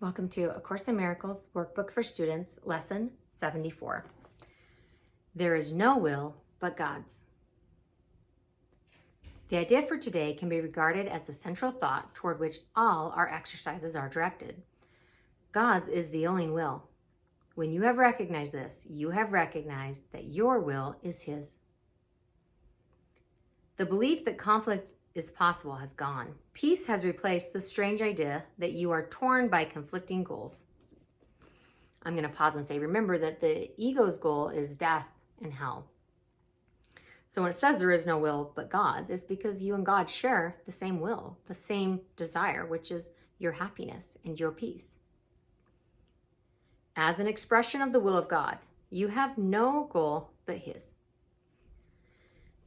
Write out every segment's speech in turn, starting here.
Welcome to A Course in Miracles Workbook for Students, Lesson 74. There is no will but God's. The idea for today can be regarded as the central thought toward which all our exercises are directed. God's is the only will. When you have recognized this, you have recognized that your will is His. The belief that conflict is possible has gone. Peace has replaced the strange idea that you are torn by conflicting goals. I'm going to pause and say, remember that the ego's goal is death and hell. So when it says there is no will but God's, it's because you and God share the same will, the same desire, which is your happiness and your peace. As an expression of the will of God, you have no goal but His.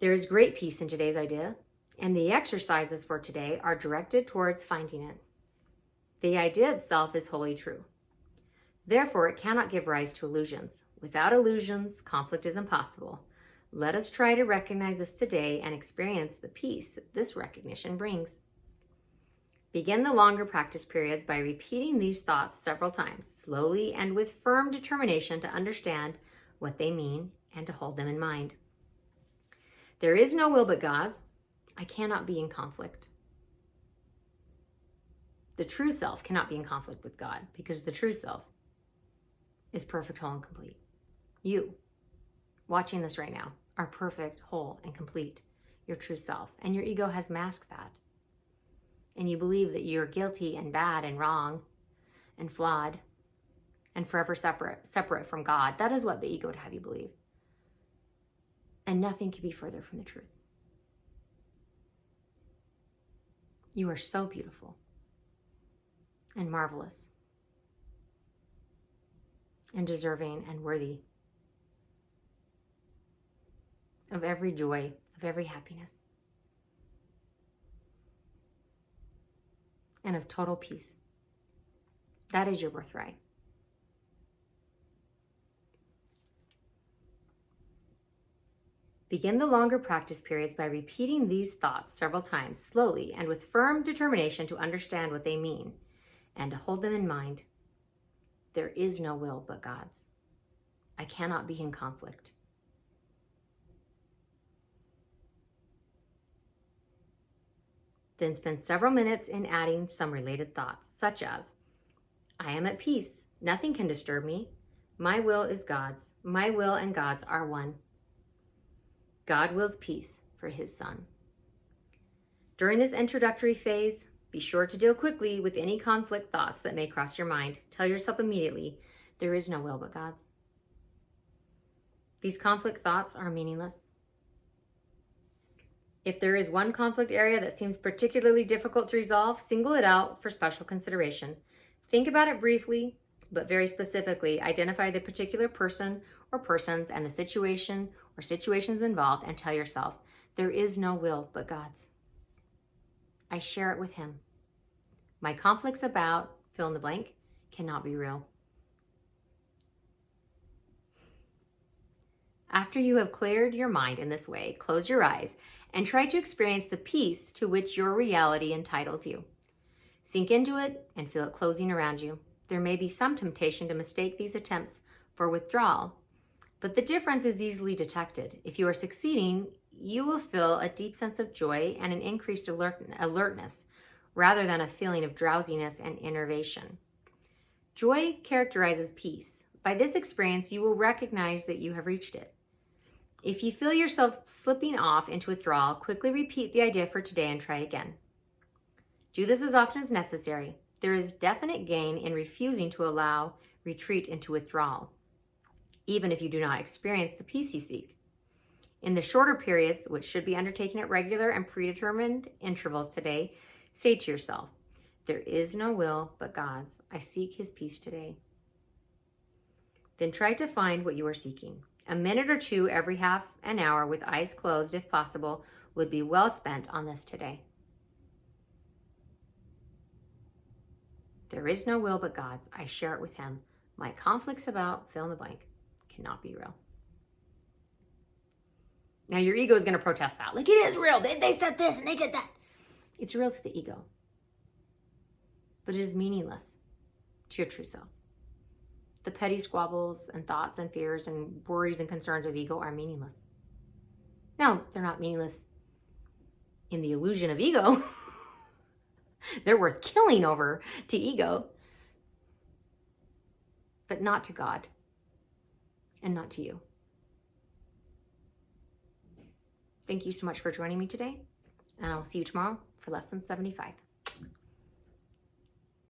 There is great peace in today's idea, and the exercises for today are directed towards finding it. The idea itself is wholly true. Therefore, it cannot give rise to illusions. Without illusions, conflict is impossible. Let us try to recognize this today and experience the peace that this recognition brings. Begin the longer practice periods by repeating these thoughts several times, slowly and with firm determination to understand what they mean and to hold them in mind. There is no will but God's. I cannot be in conflict. The true self cannot be in conflict with God because the true self is perfect, whole, and complete. You, watching this right now, are perfect, whole, and complete. Your true self. And your ego has masked that. And you believe that you're guilty and bad and wrong and flawed and forever separate from God. That is what the ego would have you believe. And nothing could be further from the truth. You are so beautiful and marvelous and deserving and worthy of every joy, of every happiness, and of total peace. That is your birthright. Begin the longer practice periods by repeating these thoughts several times, slowly and with firm determination to understand what they mean and to hold them in mind. There is no will but God's. I cannot be in conflict. Then spend several minutes in adding some related thoughts, such as, I am at peace. Nothing can disturb me. My will is God's. My will and God's are one. God wills peace for His Son. During this introductory phase, be sure to deal quickly with any conflict thoughts that may cross your mind. Tell yourself immediately, there is no will but God's. These conflict thoughts are meaningless. If there is one conflict area that seems particularly difficult to resolve, single it out for special consideration. Think about it briefly, but very specifically. Identify the particular person or persons and the situation or situations involved and tell yourself, there is no will but God's. I share it with Him. My conflicts about, fill in the blank, cannot be real. After you have cleared your mind in this way, close your eyes and try to experience the peace to which your reality entitles you. Sink into it and feel it closing around you. There may be some temptation to mistake these attempts for withdrawal, but the difference is easily detected. If you are succeeding, you will feel a deep sense of joy and an increased alertness, rather than a feeling of drowsiness and enervation. Joy characterizes peace. By this experience, you will recognize that you have reached it. If you feel yourself slipping off into withdrawal, quickly repeat the idea for today and try again. Do this as often as necessary. There is definite gain in refusing to allow retreat into withdrawal, even if you do not experience the peace you seek. In the shorter periods, which should be undertaken at regular and predetermined intervals today, say to yourself, there is no will but God's. I seek His peace today. Then try to find what you are seeking. A minute or two every half an hour with eyes closed, if possible, would be well spent on this today. There is no will but God's. I share it with Him. My conflicts about, fill in the blank, cannot be real. Now your ego is going to protest that. Like, it is real. They said this and they did that. It's real to the ego. But it is meaningless to your true self. The petty squabbles and thoughts and fears and worries and concerns of ego are meaningless. Now, they're not meaningless in the illusion of ego. They're worth killing over to ego, but not to God and not to you. Thank you so much for joining me today, and I'll see you tomorrow for Lesson 75.